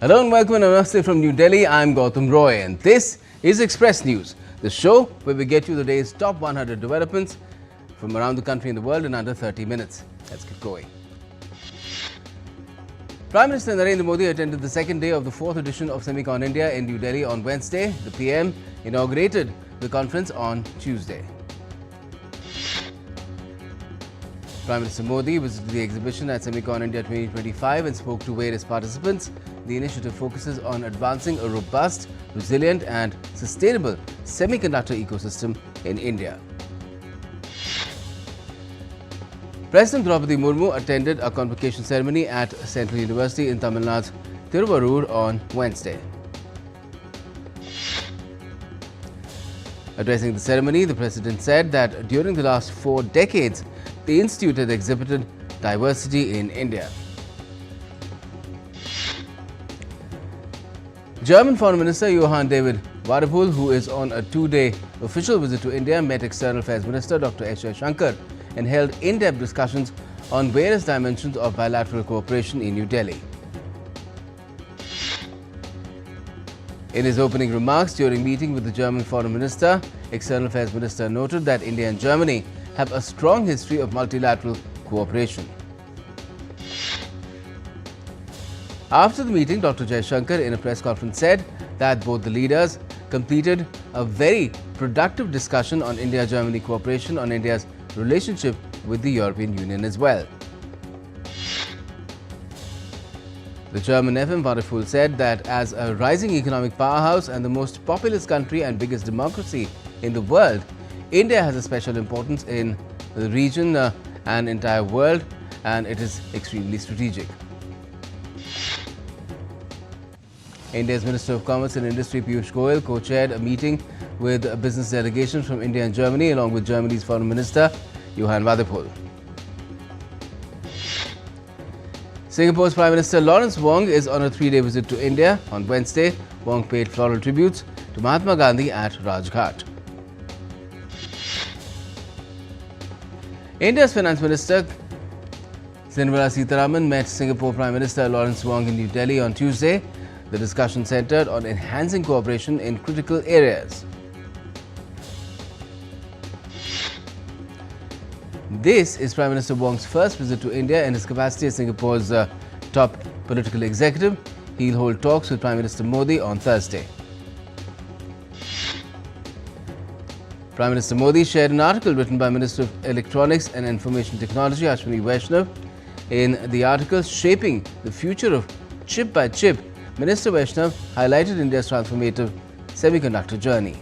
Hello and welcome and namaste from New Delhi. I'm Gautam Roy and this is Express News, the show where we get you the day's top 100 developments from around the country and the world in under 30 minutes. Let's get going. Prime Minister Narendra Modi attended the second day of the fourth edition of Semicon India in New Delhi on Wednesday. The PM inaugurated the conference on Tuesday. Prime Minister Modi visited the exhibition at Semicon India 2025 and spoke to various participants. The initiative focuses on advancing a robust, resilient and sustainable semiconductor ecosystem in India. President Draupadi Murmu attended a convocation ceremony at Central University in Tamil Nadu's Tiruvarur on Wednesday. Addressing the ceremony, the President said that during the last 4 decades, the institute has exhibited diversity in India. German Foreign Minister Johann David Wadephul, who is on a 2-day official visit to India, met External Affairs Minister Dr. S. Jaishankar and held in-depth discussions on various dimensions of bilateral cooperation in New Delhi. In his opening remarks during meeting with the German Foreign Minister, External Affairs Minister noted that India and Germany have a strong history of multilateral cooperation. After the meeting, Dr. Jaishankar in a press conference said that both the leaders completed a very productive discussion on India-Germany cooperation on India's relationship with the European Union as well. The German FM Wadephul said that as a rising economic powerhouse and the most populous country and biggest democracy in the world, India has a special importance in the region and entire world, and it is extremely strategic. India's Minister of Commerce and Industry Piyush Goyal co-chaired a meeting with a business delegation from India and Germany along with Germany's Foreign Minister Johann Wadephul. Singapore's Prime Minister Lawrence Wong is on a 3-day visit to India. On Wednesday, Wong paid floral tributes to Mahatma Gandhi at Rajghat. India's Finance Minister Nirmala Sitharaman met Singapore Prime Minister Lawrence Wong in New Delhi on Tuesday. The discussion centered on enhancing cooperation in critical areas. This is Prime Minister Wong's first visit to India in his capacity as Singapore's top political executive. He'll hold talks with Prime Minister Modi on Thursday. Prime Minister Modi shared an article written by Minister of Electronics and Information Technology Ashwini Vaishnav. In the article, Shaping the Future of Chip by Chip, Minister Vaishnav highlighted India's transformative semiconductor journey.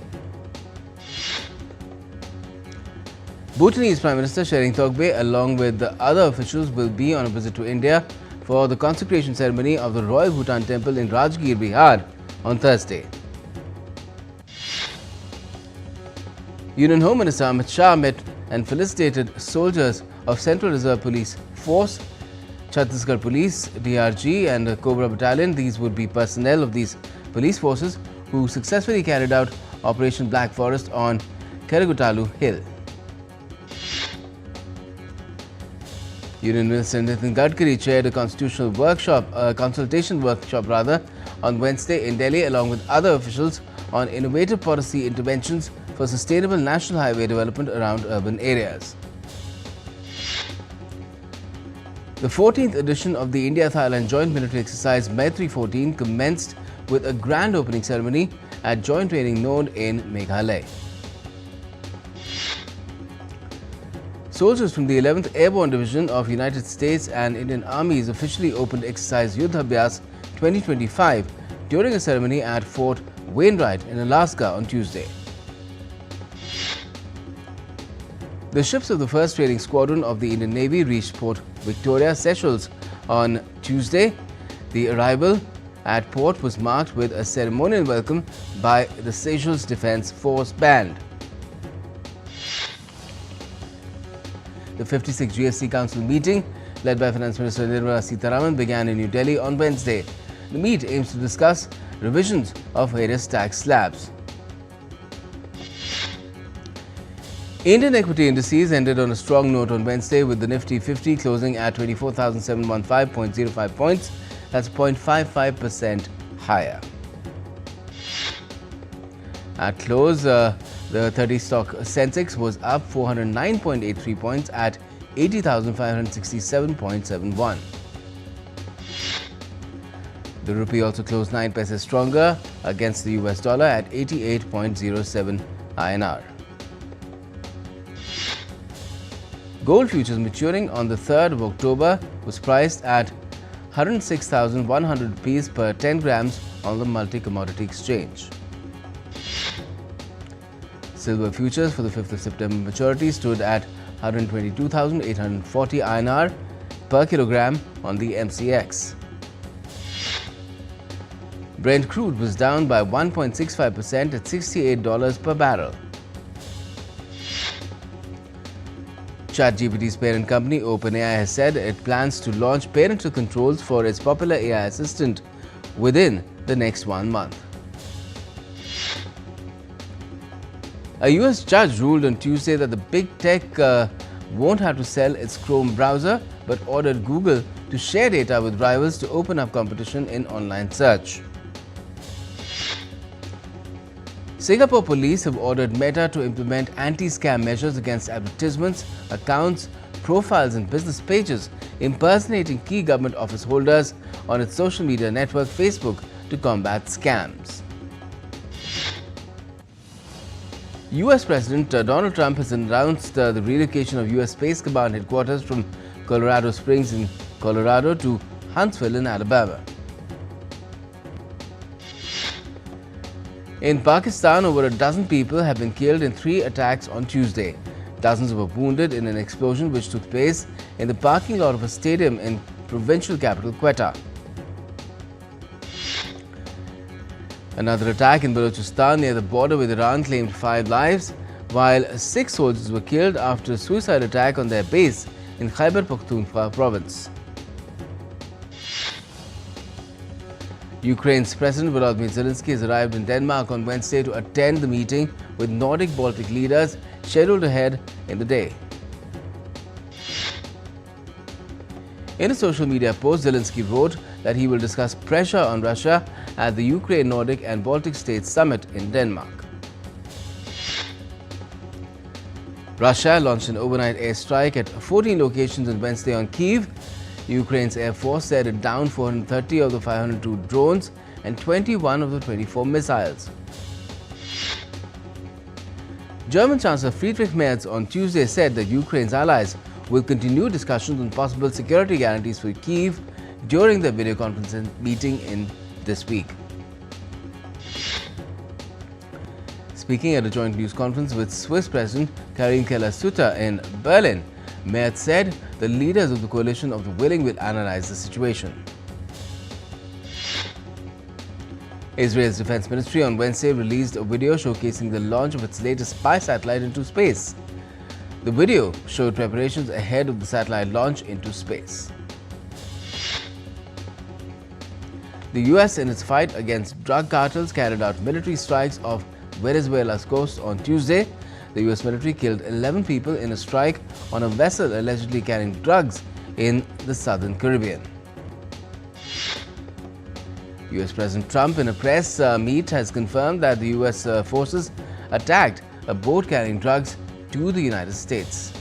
Bhutanese Prime Minister Tshering Togbe, along with the other officials, will be on a visit to India for the consecration ceremony of the Royal Bhutan Temple in Rajgir, Bihar on Thursday. Union Home Minister Amit Shah met and felicitated soldiers of Central Reserve Police Force, Chhattisgarh Police, DRG and Cobra Battalion. These would be personnel of these police forces who successfully carried out Operation Black Forest on Kerugutalu Hill. Union Minister Nitin Gadkari chaired a consultation workshop on Wednesday in Delhi along with other officials on innovative policy interventions for sustainable national highway development around urban areas. The 14th edition of the India-Thailand Joint Military Exercise Maitri 14 commenced with a grand opening ceremony at Joint Training Node in Meghalaya. Soldiers from the 11th Airborne Division of United States and Indian Armies officially opened exercise Yuddha Abhyas 2025 during a ceremony at Fort Wainwright in Alaska on Tuesday. The ships of the 1st Training Squadron of the Indian Navy reached Port Victoria, Seychelles on Tuesday. The arrival at port was marked with a ceremonial welcome by the Seychelles Defence Force Band. The 56th GST Council meeting, led by Finance Minister Nirmala Sitharaman, began in New Delhi on Wednesday. The meet aims to discuss revisions of various tax slabs. Indian equity indices ended on a strong note on Wednesday with the Nifty 50 closing at 24,715.05 points. That's 0.55% higher. At close, the 30-stock Sensex was up 409.83 points at 80,567.71. The rupee also closed 9 paise stronger against the US dollar at 88.07 INR. Gold futures maturing on the 3rd of October was priced at 106,100 rupees per 10 grams on the multi-commodity exchange. Silver futures for the 5th of September maturity stood at 122,840 INR per kilogram on the MCX. Brent crude was down by 1.65% at $68 per barrel. ChatGPT's parent company OpenAI has said it plans to launch parental controls for its popular AI assistant within the next 1 month. A US judge ruled on Tuesday that the big tech won't have to sell its Chrome browser, but ordered Google to share data with rivals to open up competition in online search. Singapore police have ordered Meta to implement anti-scam measures against advertisements, accounts, profiles and business pages impersonating key government office holders on its social media network Facebook to combat scams. US President Donald Trump has announced the relocation of US Space Command headquarters from Colorado Springs in Colorado to Huntsville in Alabama. In Pakistan, over a dozen people have been killed in 3 attacks on Tuesday. Dozens were wounded in an explosion which took place in the parking lot of a stadium in provincial capital Quetta. Another attack in Balochistan near the border with Iran claimed 5 lives, while 6 soldiers were killed after a suicide attack on their base in Khyber Pakhtunkhwa province. Ukraine's President Volodymyr Zelensky has arrived in Denmark on Wednesday to attend the meeting with Nordic-Baltic leaders scheduled ahead in the day. In a social media post, Zelensky wrote that he will discuss pressure on Russia at the Ukraine, Nordic and Baltic States Summit in Denmark. Russia launched an overnight airstrike at 14 locations on Wednesday on Kyiv. Ukraine's Air Force said it downed 430 of the 502 drones and 21 of the 24 missiles. German Chancellor Friedrich Merz on Tuesday said that Ukraine's allies will continue discussions on possible security guarantees for Kyiv during the video conference meeting in this week. Speaking at a joint news conference with Swiss President Karin Keller-Sutter in Berlin, Merz said the leaders of the coalition of the willing will analyze the situation. Israel's Defense Ministry on Wednesday released a video showcasing the launch of its latest spy satellite into space. The video showed preparations ahead of the satellite launch into space. The US, in its fight against drug cartels, carried out military strikes off Venezuela's coast on Tuesday. The US military killed 11 people in a strike on a vessel allegedly carrying drugs in the southern Caribbean. US President Trump, in a press meet, has confirmed that the US forces attacked a boat carrying drugs to the United States.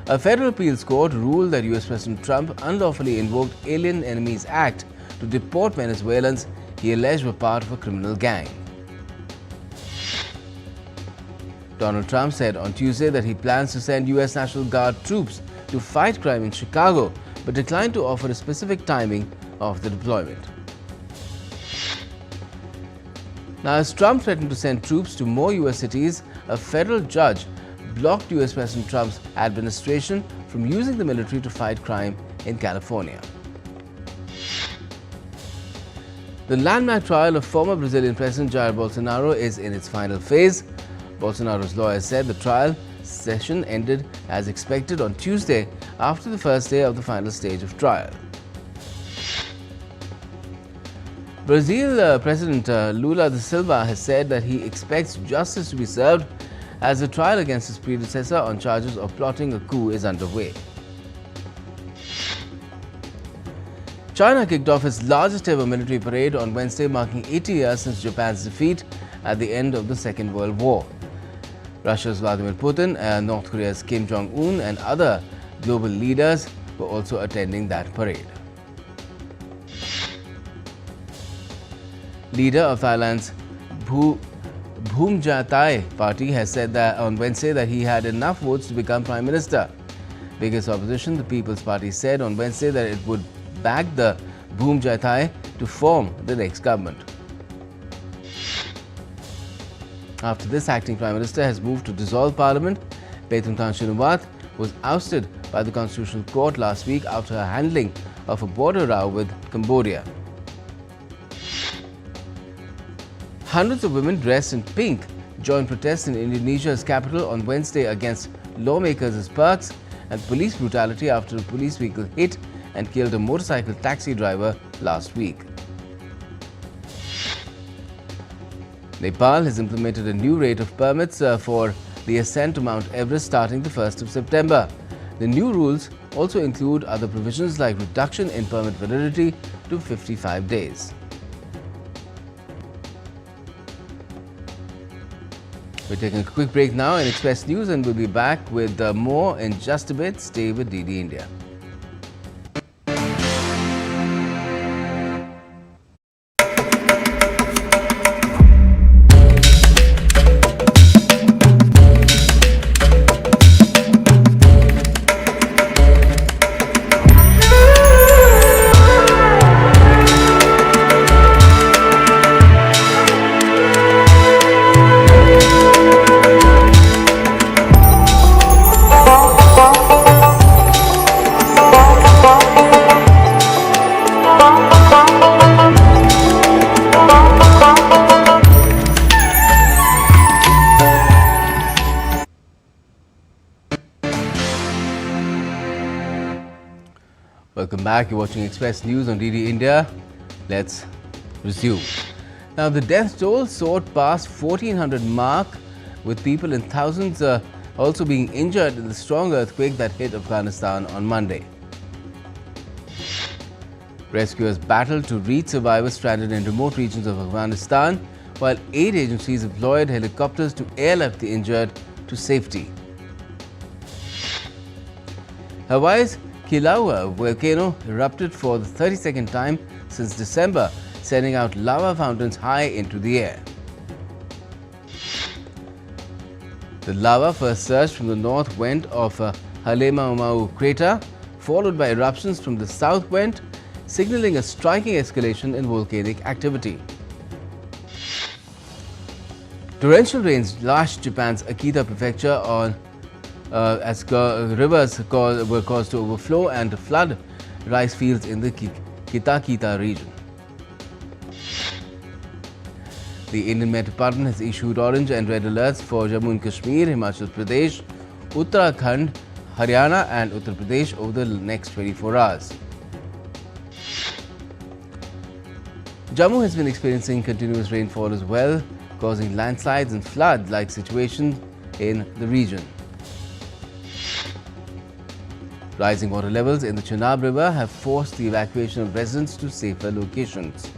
A federal appeals court ruled that US President Trump unlawfully invoked Alien Enemies Act to deport Venezuelans he alleged were part of a criminal gang. Donald Trump said on Tuesday that he plans to send US National Guard troops to fight crime in Chicago, but declined to offer a specific timing of the deployment. Now, as Trump threatened to send troops to more US cities, a federal judge blocked US President Trump's administration from using the military to fight crime in California. The landmark trial of former Brazilian President Jair Bolsonaro is in its final phase. Bolsonaro's lawyers said the trial session ended as expected on Tuesday after the first day of the final stage of trial. Brazil President Lula da Silva has said that he expects justice to be served as the trial against his predecessor on charges of plotting a coup is underway. China kicked off its largest ever military parade on Wednesday, marking 80 years since Japan's defeat at the end of the Second World War. Russia's Vladimir Putin, North Korea's Kim Jong-un and other global leaders were also attending that parade. Leader of Thailand's Bhumjathai party has said that on Wednesday that he had enough votes to become Prime Minister. Biggest opposition, the People's Party, said on Wednesday that it would back the Bhumjathai to form the next government. After this, acting Prime Minister has moved to dissolve Parliament. Paetongtarn Shinawatra was ousted by the Constitutional Court last week after her handling of a border row with Cambodia. Hundreds of women dressed in pink joined protests in Indonesia's capital on Wednesday against lawmakers' perks and police brutality after a police vehicle hit and killed a motorcycle taxi driver last week. Nepal has implemented a new rate of permits for the ascent to Mount Everest starting the 1st of September. The new rules also include other provisions like reduction in permit validity to 55 days. We're taking a quick break now in Express News and we'll be back with more in just a bit. Stay with DD India. Welcome back. You're watching Express News on DD India. Let's resume. Now, the death toll soared past 1400 mark, with people in thousands also being injured in the strong earthquake that hit Afghanistan on Monday. Rescuers battled to reach survivors stranded in remote regions of Afghanistan, while aid agencies deployed helicopters to airlift the injured to safety. Hawaii's Kilauea volcano erupted for the 32nd time since December, sending out lava fountains high into the air. The lava first surged from the north vent of Halemaumau crater, followed by eruptions from the south vent, signaling a striking escalation in volcanic activity. Torrential rains lashed Japan's Akita prefecture on as rivers were caused to overflow and flood rice fields in the Kitakita region. The Indian Met Department has issued orange and red alerts for Jammu and Kashmir, Himachal Pradesh, Uttarakhand, Haryana and Uttar Pradesh over the next 24 hours. Jammu has been experiencing continuous rainfall as well, causing landslides and flood-like situations in the region. Rising water levels in the Chenab River have forced the evacuation of residents to safer locations.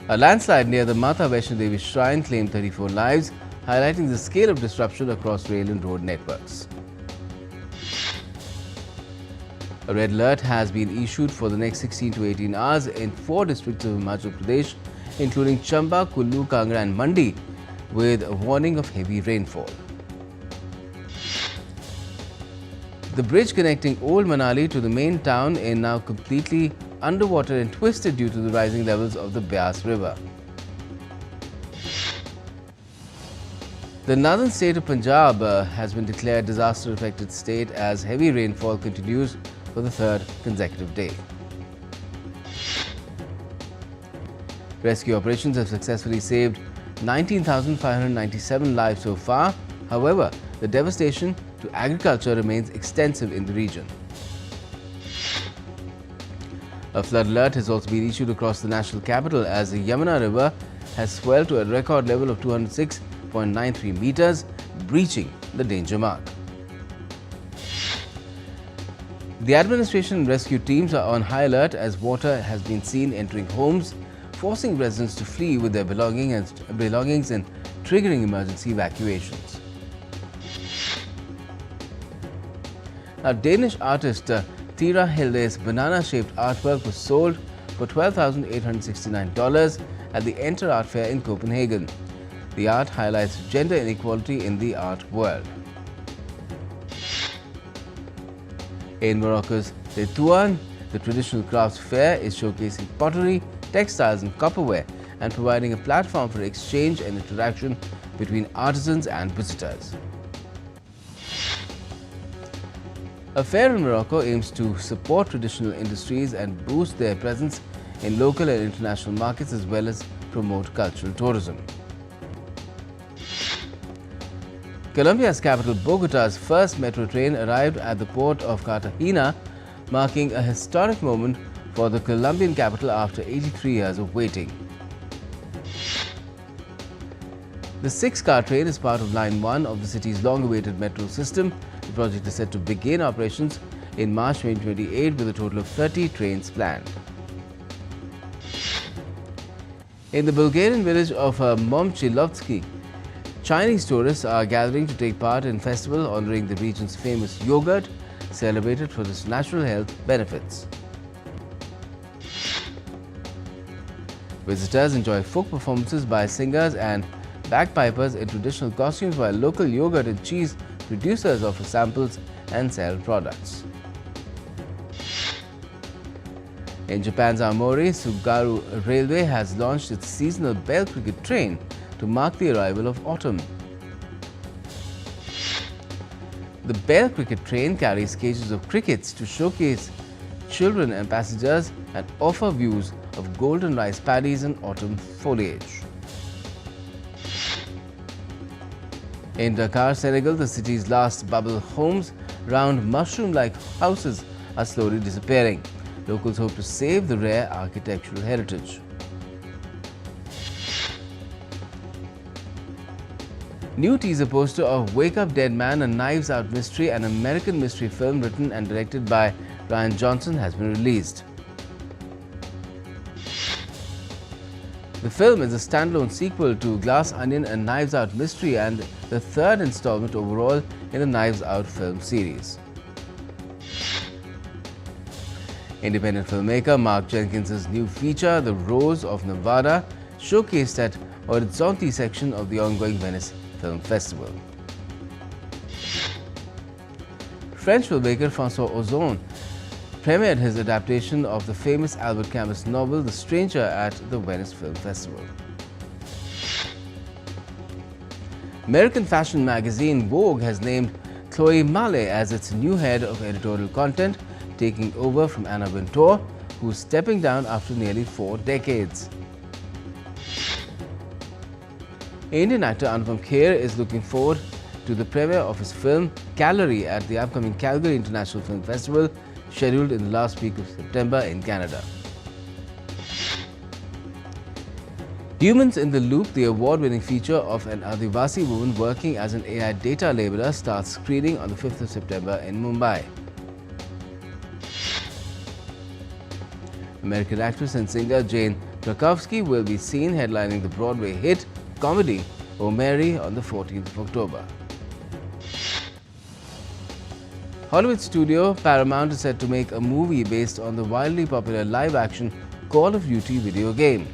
A landslide near the Mata Vaishno Devi shrine claimed 34 lives, highlighting the scale of disruption across rail and road networks. A red alert has been issued for the next 16 to 18 hours in 4 districts of Himachal Pradesh, including Chamba, Kullu, Kangra and Mandi, with a warning of heavy rainfall. The bridge connecting Old Manali to the main town is now completely underwater and twisted due to the rising levels of the Beas River. The northern state of Punjab has been declared disaster-affected state as heavy rainfall continues for the 3rd consecutive day. Rescue operations have successfully saved 19,597 lives so far. However, the devastation to agriculture remains extensive in the region. A flood alert has also been issued across the national capital as the Yamuna River has swelled to a record level of 206.93 meters, breaching the danger mark. The administration and rescue teams are on high alert as water has been seen entering homes, forcing residents to flee with their belongings and triggering emergency evacuations. Now, Danish artist Tira Hilde's banana-shaped artwork was sold for $12,869 at the Enter Art Fair in Copenhagen. The art highlights gender inequality in the art world. In Morocco's Tétouan, the traditional crafts fair is showcasing pottery, textiles and copperware and providing a platform for exchange and interaction between artisans and visitors. A fair in Morocco aims to support traditional industries and boost their presence in local and international markets as well as promote cultural tourism. Colombia's capital Bogota's first metro train arrived at the port of Cartagena, marking a historic moment for the Colombian capital after 83 years of waiting. The 6-car train is part of Line 1 of the city's long-awaited metro system. The project is set to begin operations in March 2028 with a total of 30 trains planned. In the Bulgarian village of Momchilovsky, Chinese tourists are gathering to take part in a festival honoring the region's famous yogurt, celebrated for its natural health benefits. Visitors enjoy folk performances by singers and bagpipers in traditional costumes, while local yogurt and cheese producers offer samples and sell products. In Japan's Aomori, Tsugaru Railway has launched its seasonal bell cricket train to mark the arrival of autumn. The bell cricket train carries cages of crickets to showcase children and passengers and offer views of golden rice paddies and autumn foliage. In Dakar, Senegal, the city's last bubble homes, round mushroom-like houses, are slowly disappearing. Locals hope to save the rare architectural heritage. New teaser poster of Wake Up Dead Man, a Knives Out mystery, an American mystery film written and directed by Ryan Johnson, has been released. The film is a standalone sequel to Glass Onion, a Knives Out mystery, and the third installment overall in the Knives Out film series. Independent filmmaker Mark Jenkins' new feature, The Rose of Nevada, showcased at Horizonte section of the ongoing Venice Film Festival. French filmmaker François Ozon premiered his adaptation of the famous Albert Camus novel The Stranger at the Venice Film Festival. American fashion magazine Vogue has named Chloe Male as its new head of editorial content, taking over from Anna Wintour, who's stepping down after nearly 4 decades. Indian actor Anupam Kher is looking forward to the premiere of his film Calgary at the upcoming Calgary International Film Festival, scheduled in the last week of September in Canada. Humans in the Loop, the award-winning feature of an Adivasi woman working as an AI data labeler, starts screening on the 5th of September in Mumbai. American actress and singer Jane Krakowski will be seen headlining the Broadway hit comedy Oh Mary on the 14th of October. Hollywood studio Paramount is set to make a movie based on the wildly popular live-action Call of Duty video game.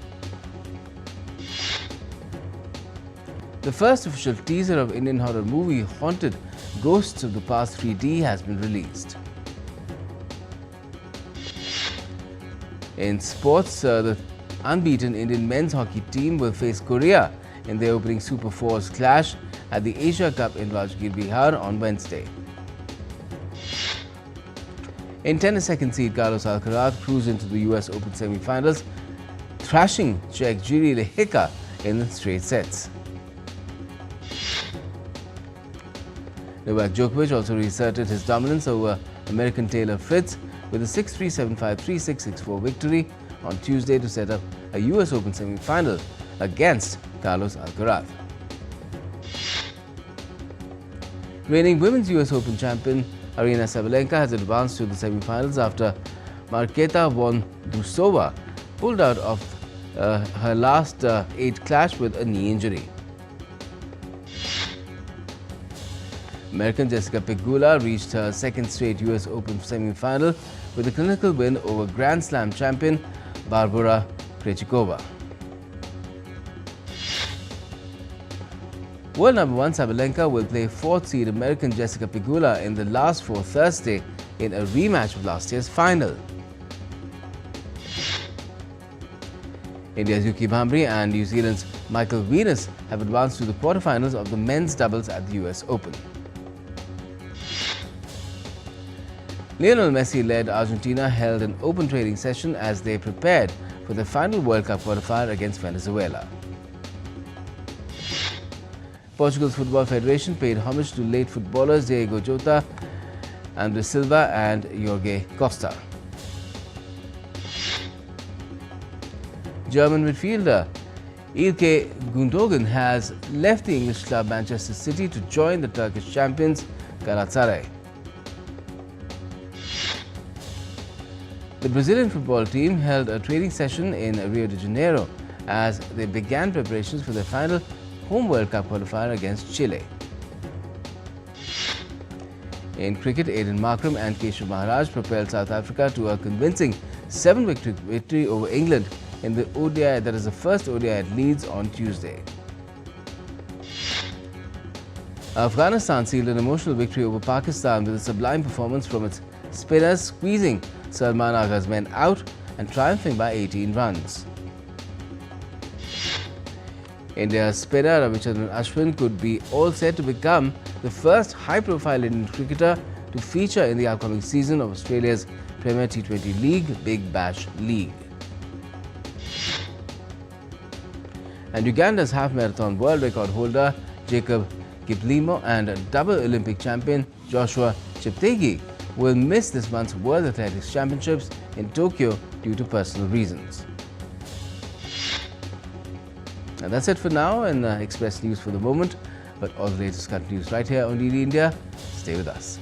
The first official teaser of Indian horror movie Haunted Ghosts of the Past 3D has been released. In sports, the unbeaten Indian men's hockey team will face Korea in their opening Super Fours clash at the Asia Cup in Rajgir, Bihar on Wednesday. In tennis, second seed Carlos Alcaraz cruised into the US Open semi-finals, thrashing Czech Jiří Lehecka in straight sets. Novak Djokovic also reasserted his dominance over American Taylor Fritz with a 6-3, 7-5, 3-6, 6-4 victory on Tuesday to set up a US Open semi-final against Carlos Alcaraz. Reigning Women's US Open champion Arina Sabalenka has advanced to the semi-finals after Marketa Vondrousova pulled out of her last 8 clash with a knee injury. American Jessica Pegula reached her second straight US Open semi-final with a clinical win over Grand Slam champion Barbora Krejcikova. World number 1 Sabalenka will play 4th seed American Jessica Pegula in the last 4 Thursday in a rematch of last year's final. India's Yuki Bhambre and New Zealand's Michael Venus have advanced to the quarterfinals of the men's doubles at the US Open. Lionel Messi-led Argentina held an open training session as they prepared for the final World Cup qualifier against Venezuela. Portugal's Football Federation paid homage to late footballers Diego Jota, André Silva and Jorge Costa. German midfielder Ilkay Gundogan has left the English club Manchester City to join the Turkish champions Galatasaray. The Brazilian football team held a training session in Rio de Janeiro as they began preparations for their final home World Cup qualifier against Chile. In cricket, Aiden Markram and Keshav Maharaj propelled South Africa to a convincing 7-wicket victory over England in the ODI, that is the first ODI at Leeds, on Tuesday. Afghanistan sealed an emotional victory over Pakistan with a sublime performance from its spinners, squeezing Salman Agha's men out and triumphing by 18 runs. India's spinner Ravichandran Ashwin could be all set to become the first high-profile Indian cricketer to feature in the upcoming season of Australia's Premier T20 League, Big Bash League. And Uganda's half-marathon world record holder Jacob Kiplimo and double Olympic champion Joshua Cheptegei will miss this month's World Athletics Championships in Tokyo due to personal reasons. And that's it for now in Express News for the moment, but all the latest continues right here on DD India. Stay with us.